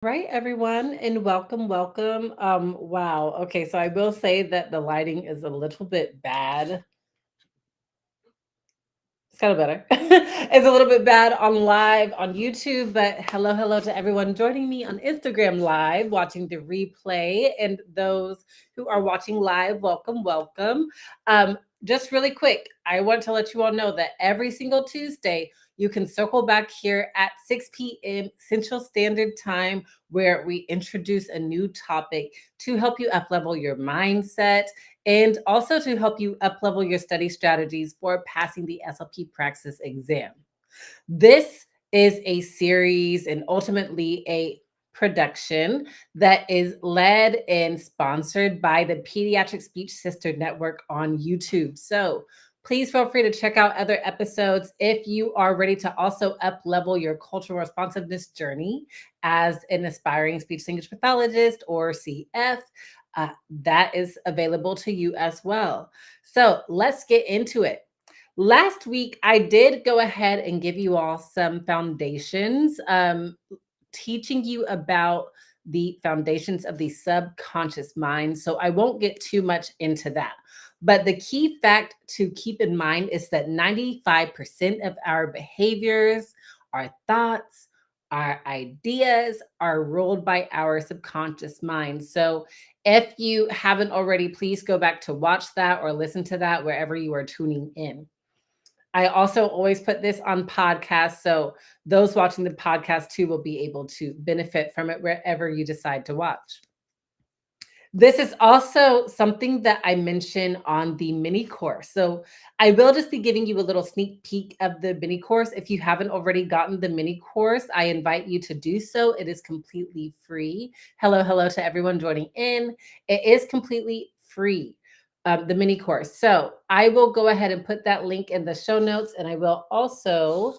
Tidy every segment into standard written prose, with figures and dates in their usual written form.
Right, everyone, and welcome. Wow. Okay, so I will say that the lighting is a little bit bad. It's kind of better. It's a little bit bad on live on YouTube, but hello to everyone joining me on Instagram Live, watching the replay, and those who are watching live, welcome. Just really quick, I want to let you all know that every single Tuesday, you can circle back here at 6 p.m. Central Standard Time, where we introduce a new topic to help you uplevel your mindset and also to help you uplevel your study strategies for passing the SLP Praxis exam. This is a series and ultimately a production that is led and sponsored by the Pediatric Speech Sister Network on YouTube. So please feel free to check out other episodes if you are ready to also up level your cultural responsiveness journey as an aspiring speech language pathologist or CF. That is available to you as well. So let's get into it. Last week, I did go ahead and give you all some foundations, teaching you about the foundations of the subconscious mind. So I won't get too much into that. But the key fact to keep in mind is that 95% of our behaviors, our thoughts, our ideas are ruled by our subconscious mind. So if you haven't already, please go back to watch that or listen to that wherever you are tuning in. I also always put this on podcasts, so those watching the podcast too will be able to benefit from it wherever you decide to watch. This is also something that I mentioned on the mini course. So I will just be giving you a little sneak peek of the mini course. If you haven't already gotten the mini course, I invite you to do so. It is completely free. Hello to everyone joining in. It is completely free. The mini course. So I will go ahead and put that link in the show notes, and I will also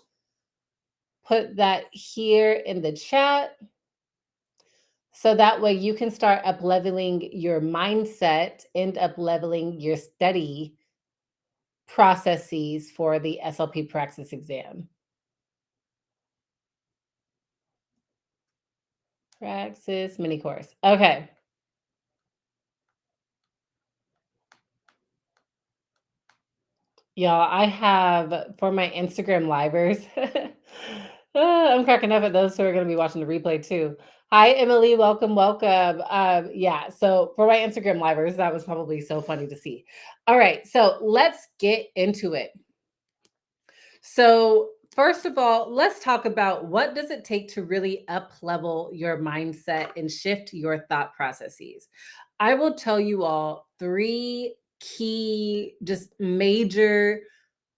put that here in the chat. So that way you can start up leveling your mindset and up leveling your study processes for the SLP Praxis exam. Praxis mini course. Okay. Y'all, I have for my Instagram livers. I'm cracking up at those who are going to be watching the replay too. Hi, Emily. Welcome. Yeah, so for my Instagram livers, that was probably so funny to see. All right, so let's get into it. So, first of all, let's talk about what does it take to really up level your mindset and shift your thought processes. I will tell you all three key, just major,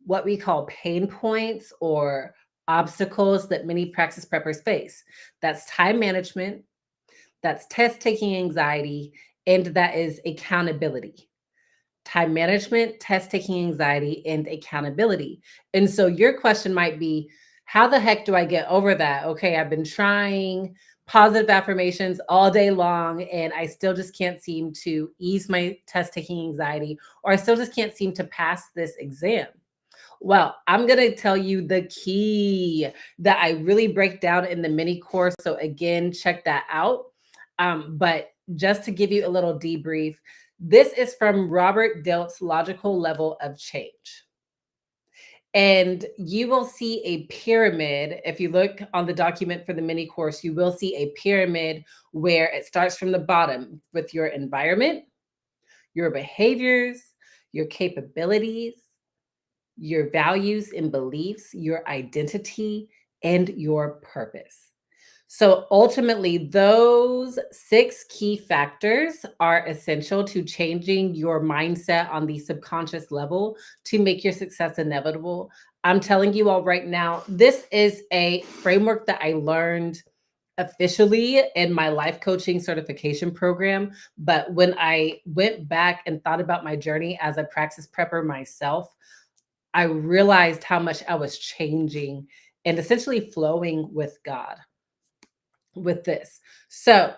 what we call pain points or obstacles that many praxis preppers face. That's time management, that's test taking anxiety, and that is accountability. Time management, test taking anxiety, and accountability. And so your question might be, how the heck do I get over that? Okay, I've been trying positive affirmations all day long, and I still just can't seem to ease my test taking anxiety, or I still just can't seem to pass this exam. Well, I'm going to tell you the key that I really break down in the mini course. So, again, check that out. But just to give you a little debrief, this is from Robert Dilts' Logical Level of Change. And you will see a pyramid. If you look on the document for the mini course, you will see a pyramid where it starts from the bottom with your environment, your behaviors, your capabilities, your values and beliefs, your identity, and your purpose. So ultimately, those 6 key factors are essential to changing your mindset on the subconscious level to make your success inevitable. I'm telling you all right now, this is a framework that I learned officially in my life coaching certification program. But when I went back and thought about my journey as a praxis prepper myself, I realized how much I was changing and essentially flowing with God with this. So,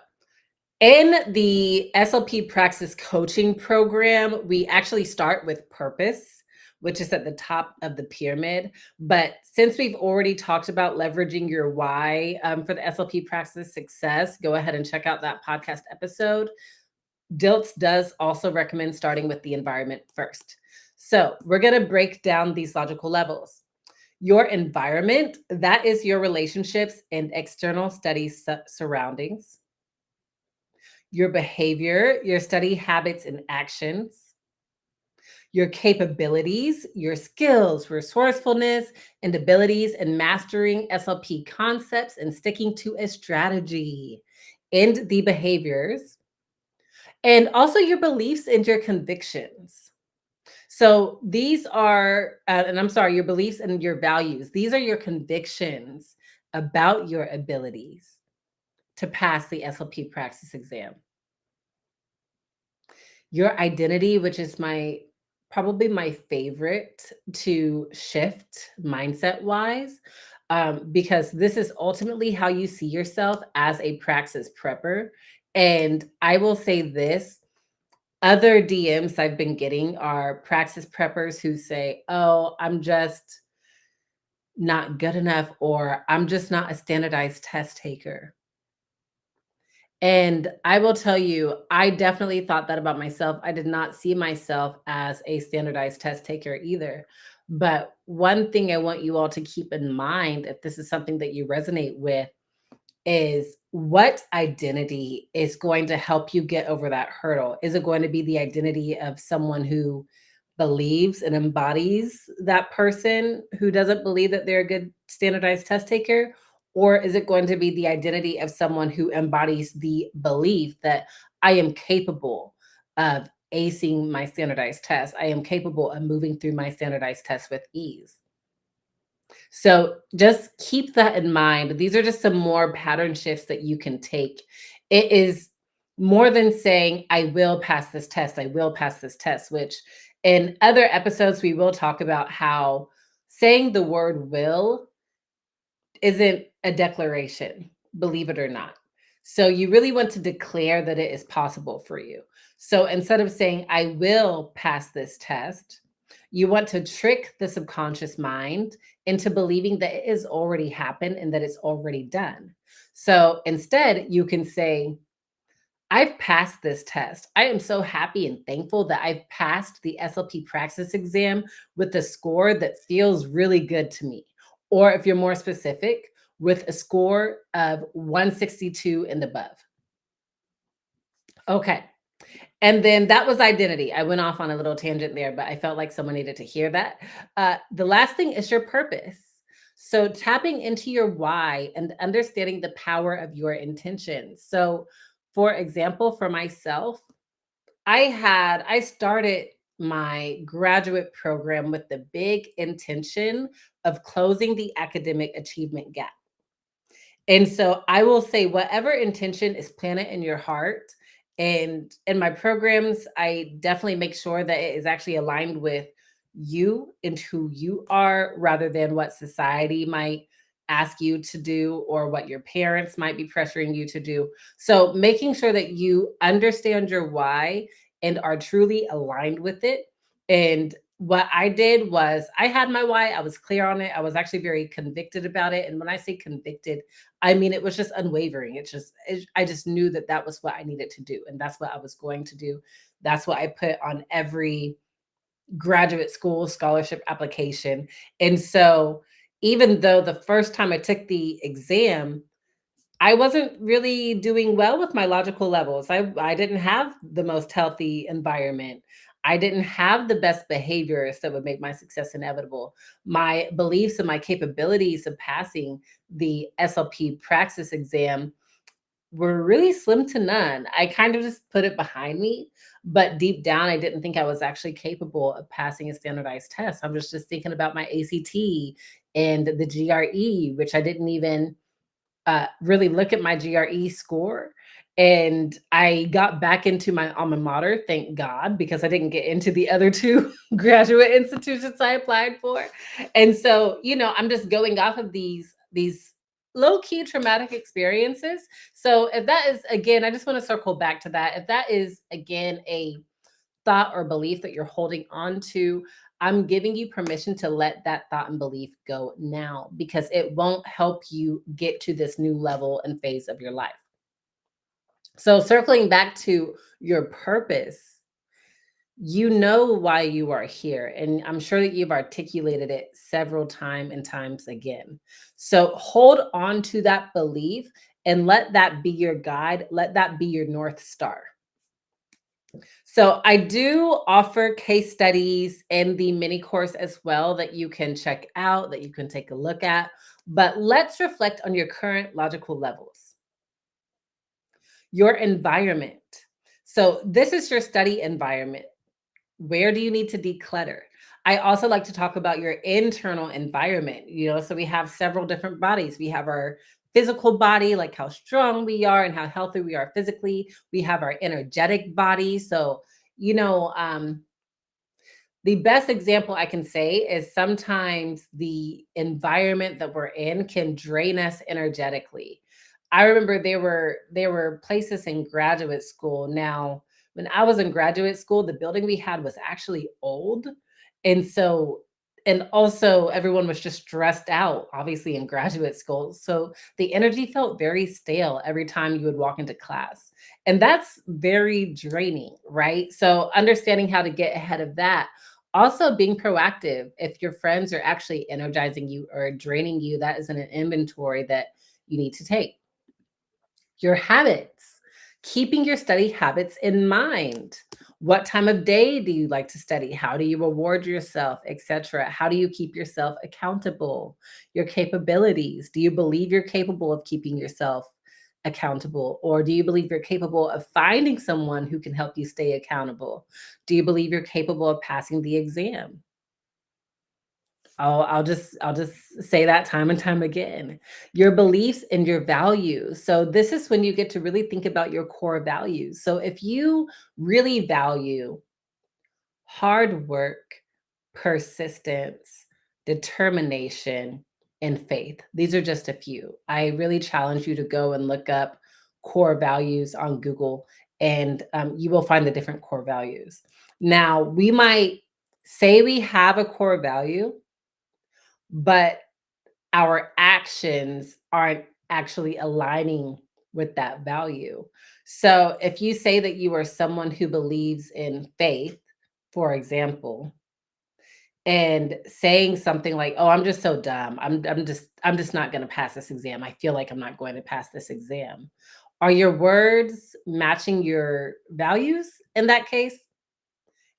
in the SLP Praxis coaching program, we actually start with purpose, which is at the top of the pyramid. But since we've already talked about leveraging your why for the SLP Praxis Success, go ahead and check out that podcast episode. Dilts does also recommend starting with the environment first. So we're going to break down these logical levels. Your environment, that is your relationships and external study surroundings. Your behavior, your study habits and actions. Your capabilities, your skills, resourcefulness, and abilities in mastering SLP concepts and sticking to a strategy. And the behaviors, and also your beliefs and your convictions. So these are, and I'm sorry, your beliefs and your values. These are your convictions about your abilities to pass the SLP Praxis exam. Your identity, which is probably my favorite to shift mindset wise, because this is ultimately how you see yourself as a praxis prepper. And I will say this, other DMs I've been getting are praxis preppers who say, oh, I'm just not good enough, or I'm just not a standardized test taker. And I will tell you, I definitely thought that about myself. I did not see myself as a standardized test taker either. But one thing I want you all to keep in mind, if this is something that you resonate with, is what identity is going to help you get over that hurdle? Is it going to be the identity of someone who believes and embodies that person who doesn't believe that they're a good standardized test taker? Or is it going to be the identity of someone who embodies the belief that I am capable of acing my standardized test? I am capable of moving through my standardized test with ease. So just keep that in mind. These are just some more pattern shifts that you can take. It is more than saying, I will pass this test, I will pass this test, which in other episodes, we will talk about how saying the word will isn't a declaration, believe it or not. So you really want to declare that it is possible for you. So instead of saying, I will pass this test, you want to trick the subconscious mind into believing that it has already happened and that it's already done. So instead, you can say, I've passed this test. I am so happy and thankful that I've passed the SLP Praxis exam with a score that feels really good to me. Or if you're more specific, with a score of 162 and above. Okay. And then that was identity. I went off on a little tangent there, but I felt like someone needed to hear that. The last thing is your purpose. So tapping into your why and understanding the power of your intentions. So, for example, for myself, I started my graduate program with the big intention of closing the academic achievement gap. And so I will say whatever intention is planted in your heart, and in my programs, I definitely make sure that it is actually aligned with you and who you are rather than what society might ask you to do or what your parents might be pressuring you to do. So making sure that you understand your why and are truly aligned with it. And what I did was I had my why, I was clear on it. I was actually very convicted about it. And when I say convicted, I mean, it was just unwavering. I just knew that that was what I needed to do. And that's what I was going to do. That's what I put on every graduate school scholarship application. And so, even though the first time I took the exam, I wasn't really doing well with my logical levels. I didn't have the most healthy environment. I didn't have the best behaviors that would make my success inevitable. My beliefs and my capabilities of passing the SLP Praxis exam were really slim to none. I kind of just put it behind me, but deep down, I didn't think I was actually capable of passing a standardized test. I was just thinking about my ACT and the GRE, which I didn't even really look at my GRE score. And I got back into my alma mater, thank God, because I didn't get into the other two graduate institutions I applied for. And so, I'm just going off of these low-key traumatic experiences. So if that is, again, I just want to circle back to that. If that is, again, a thought or belief that you're holding on to, I'm giving you permission to let that thought and belief go now, because it won't help you get to this new level and phase of your life. So, circling back to your purpose, you know why you are here. And I'm sure that you've articulated it several times again. So, hold on to that belief and let that be your guide. Let that be your North Star. So I do offer case studies in the mini course as well that you can check out, that you can take a look at. But let's reflect on your current logical levels, your environment. So this is your study environment. Where do you need to declutter? I also like to talk about your internal environment. So we have several different bodies. We have our physical body, like how strong we are and how healthy we are physically. We have our energetic body. So, you know, um, the best example I can say is sometimes the environment that we're in can drain us energetically. I remember there were places in graduate school. Now, when I was in graduate school, the building we had was actually old. And so, and also everyone was just stressed out, obviously in graduate school. So the energy felt very stale every time you would walk into class. And that's very draining, right? So understanding how to get ahead of that, also being proactive. If your friends are actually energizing you or draining you, that is an inventory that you need to take. Your habits, keeping your study habits in mind. What time of day do you like to study? How do you reward yourself, etc.? How do you keep yourself accountable? Your capabilities. Do you believe you're capable of keeping yourself accountable? Or do you believe you're capable of finding someone who can help you stay accountable? Do you believe you're capable of passing the exam? I'll just say that time and time again. Your beliefs and your values. So this is when you get to really think about your core values. So if you really value hard work, persistence, determination, and faith, these are just a few. I really challenge you to go and look up core values on Google, and you will find the different core values. Now, we might say we have a core value, but our actions aren't actually aligning with that value. So if you say that you are someone who believes in faith, for example, and saying something like, "Oh, I'm just so dumb. I'm just not going to pass this exam. I feel like I'm not going to pass this exam." Are your words matching your values in that case?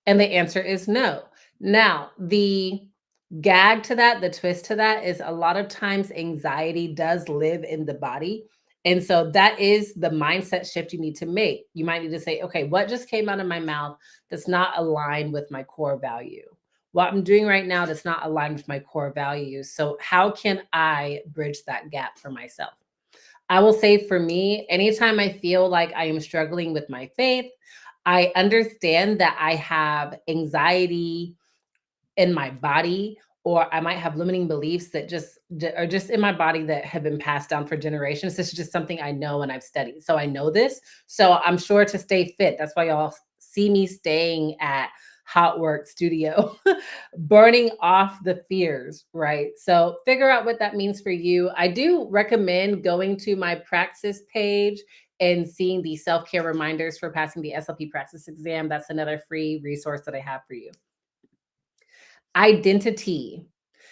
And the answer is no. Now, the gag to that, the twist to that is a lot of times anxiety does live in the body. And so that is the mindset shift you need to make. You might need to say, okay, what just came out of my mouth does not align with my core value? What I'm doing right now does not align with my core values. So, how can I bridge that gap for myself? I will say for me, anytime I feel like I am struggling with my faith, I understand that I have anxiety in my body, or I might have limiting beliefs that are just in my body that have been passed down for generations. This is just something I know and I've studied. So I know this. So I'm sure to stay fit. That's why y'all see me staying at Hot Work Studio, burning off the fears, right? So figure out what that means for you. I do recommend going to my Praxis page and seeing the self-care reminders for passing the SLP Praxis exam. That's another free resource that I have for you. Identity.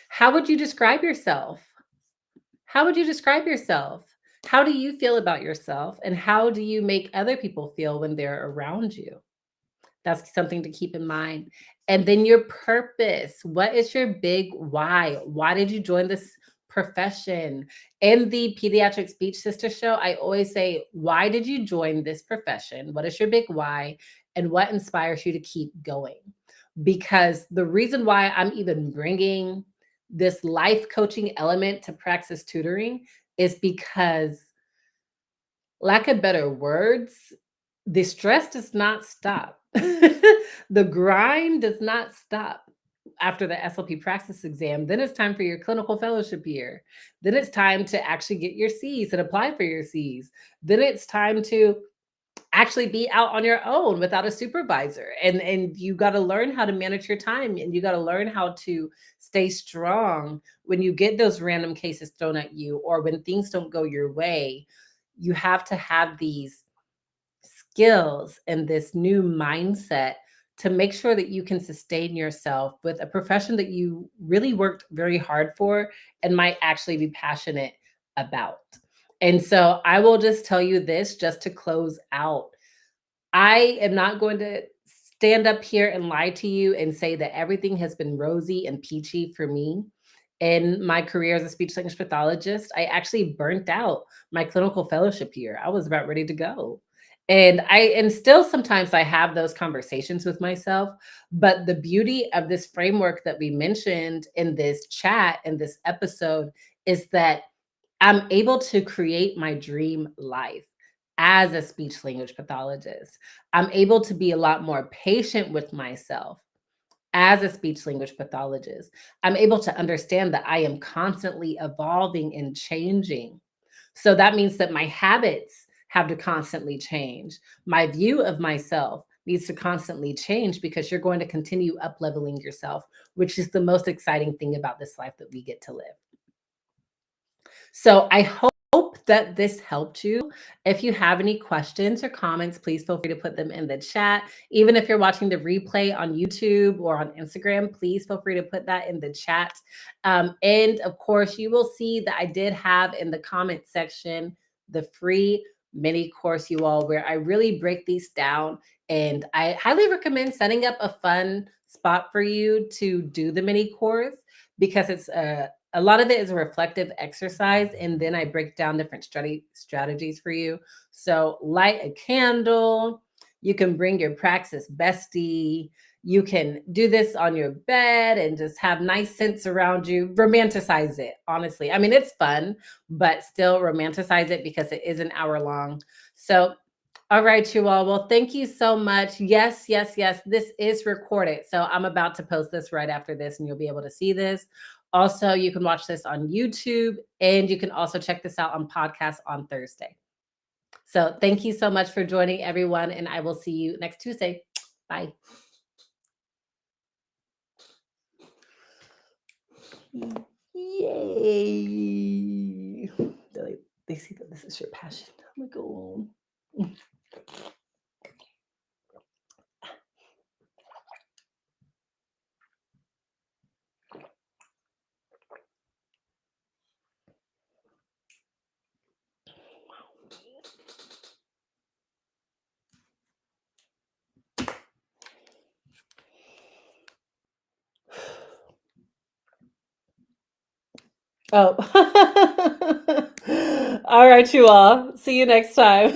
How would you describe yourself? How would you describe yourself? How do you feel about yourself? And how do you make other people feel when they're around you? That's something to keep in mind. And then your purpose. What is your big why? Why did you join this profession? In the Pediatric Speech Sister show, I always say, why did you join this profession? What is your big why? And what inspires you to keep going? Because the reason why I'm even bringing this life coaching element to Praxis tutoring is because, lack of better words, the stress does not stop. The grind does not stop after the SLP Praxis exam. Then it's time for your clinical fellowship year. Then it's time to actually get your C's and apply for your C's. Then it's time to actually be out on your own without a supervisor. And you got to learn how to manage your time, and you got to learn how to stay strong when you get those random cases thrown at you, or when things don't go your way. You have to have these skills and this new mindset to make sure that you can sustain yourself with a profession that you really worked very hard for and might actually be passionate about. And so I will just tell you this just to close out. I am not going to stand up here and lie to you and say that everything has been rosy and peachy for me. In my career as a speech language pathologist, I actually burnt out my clinical fellowship year. I was about ready to go. And still sometimes I have those conversations with myself, but the beauty of this framework that we mentioned in this chat, in this episode, is that I'm able to create my dream life as a speech language pathologist. I'm able to be a lot more patient with myself as a speech language pathologist. I'm able to understand that I am constantly evolving and changing. So that means that my habits have to constantly change. My view of myself needs to constantly change, because you're going to continue up leveling yourself, which is the most exciting thing about this life that we get to live. So I hope that this helped you. If you have any questions or comments, please feel free to put them in the chat. Even if you're watching the replay on YouTube or on Instagram, please feel free to put that in the chat. And of course, you will see that I did have in the comment section the free mini course, you all, where I really break these down. And I highly recommend setting up a fun spot for you to do the mini course, because it's a lot of it is a reflective exercise, and then I break down different strategies for you. So light a candle, you can bring your Praxis bestie, you can do this on your bed and just have nice scents around you. Romanticize it, honestly. I mean, it's fun, but still romanticize it, because it is an hour long. So all right, you all. Well, thank you so much. Yes, yes, yes. This is recorded. So I'm about to post this right after this, and you'll be able to see this. Also, you can watch this on YouTube, and you can also check this out on podcast on Thursday. So thank you so much for joining, everyone, and I will see you next Tuesday. Bye. Yay. They see that this is your passion. I'm gonna go on. Oh. All right, you all. See you next time.